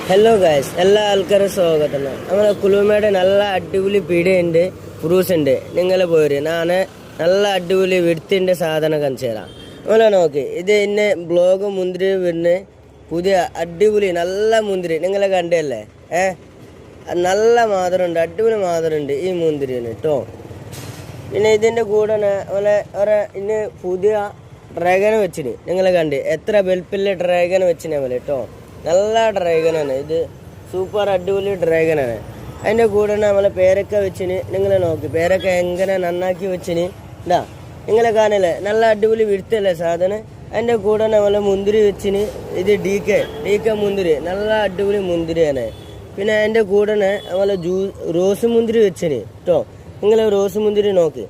Hello guys, എല്ലാ ആൾക്കാരും സ്വാഗതം. നമ്മളെ കുളുമയുടെ നല്ല അടിപൊളി പീടിയുണ്ട്, ഫ്രൂട്ട്സ് ഉണ്ട്. നിങ്ങൾ പോര്, ഞാൻ നല്ല അടിപൊളി വിടുത്തിൻ്റെ സാധനം കാണിച്ചു തരാം. നമ്മളെ നോക്കി, ഇത് ഇന്നെ ബ്ലോഗ് മുന്തിരി വരുന്ന പുതിയ അടിപൊളി നല്ല മുന്തിരി നിങ്ങളെ കണ്ടല്ലേ. നല്ല മാതറുണ്ട്, അടിപൊളി മാതറുണ്ട് ഈ മുന്തിരിന് കേട്ടോ. പിന്നെ ഇതിൻ്റെ കൂടെ ഇന്ന് പുതിയ ഡ്രാഗൺ വെച്ചിന് നിങ്ങൾ കണ്ട്, എത്ര വെൽപ്പില്ല ഡ്രാഗൺ വെച്ചിനെ പോലെ കേട്ടോ. നല്ല ഡ്രാഗനാണ് ഇത്, സൂപ്പർ അടിപൊളി ഡ്രാഗനാണ്. അതിൻ്റെ കൂടെ നമ്മളെ പേരക്ക വെച്ചിന് നിങ്ങൾ നോക്കി, പേരക്ക എങ്ങനെ നന്നാക്കി വെച്ചിന് ഇതാ നിങ്ങളെ കാണില്ലേ, നല്ല അടിപൊളി വിടുത്തല്ലേ സാധനം. അതിൻ്റെ കൂടെ നമ്മളെ മുന്തിരി വെച്ചിന്, ഇത് ഡി കെ മുന്തിരി, നല്ല അടിപൊളി മുന്തിരിയാണ്. പിന്നെ അതിൻ്റെ കൂടെ നമ്മളെ റോസ് മുന്തിരി വെച്ചിന് കേട്ടോ. നിങ്ങൾ റോസ് മുന്തിരി നോക്ക്,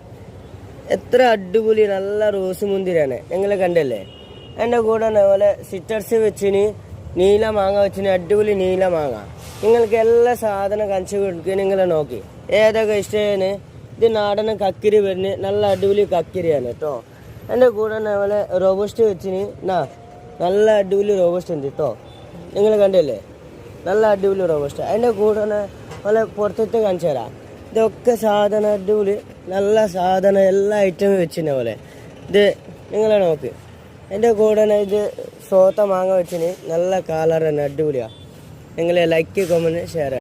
എത്ര അടിപൊളി നല്ല റോസ് മുന്തിരിയാണ് നിങ്ങൾ കണ്ടല്ലേ. അതിൻ്റെ കൂടെ നമ്മളെ സിറ്റർസ് വെച്ചിന്, നീല മാങ്ങ വെച്ചിന്, അടിപൊളി നീല മാങ്ങ. നിങ്ങൾക്ക് എല്ലാ സാധനം കാണിച്ചു കൊടുക്കുക. നിങ്ങൾ നോക്കി ഏതൊക്കെ ഇഷ്ടമാണ്. ഇത് നാടൻ കക്കിരി വരുന്ന നല്ല അടിപൊളി കക്കിരിയാണ് കേട്ടോ. എൻ്റെ കൂടെ നമ്മളെ റോബസ്റ്റ് വെച്ചിന്, നല്ല അടിപൊളി റോബസ്റ്റ് ഉണ്ട് കേട്ടോ. നിങ്ങൾ കണ്ടല്ലേ, നല്ല അടിപൊളി റോബസ്റ്റ്. അതിൻ്റെ കൂടെ നമ്മളെ പുറത്തത്തെ കാണിച്ചു തരാം. ഇതൊക്കെ സാധനം അടിപൊളി നല്ല സാധനം എല്ലാ ഐറ്റവും വെച്ചിനെ പോലെ. ഇത് നിങ്ങളെ നോക്ക്. എൻ്റെ കൂടെ ഇത് സോത്ത മാങ്ങ വെച്ചിന്, നല്ല കളർ തന്നെ, അടിപൊളിയാണ്. നിങ്ങൾ ലൈക്ക്, കമൻറ്റ്, ഷെയർ.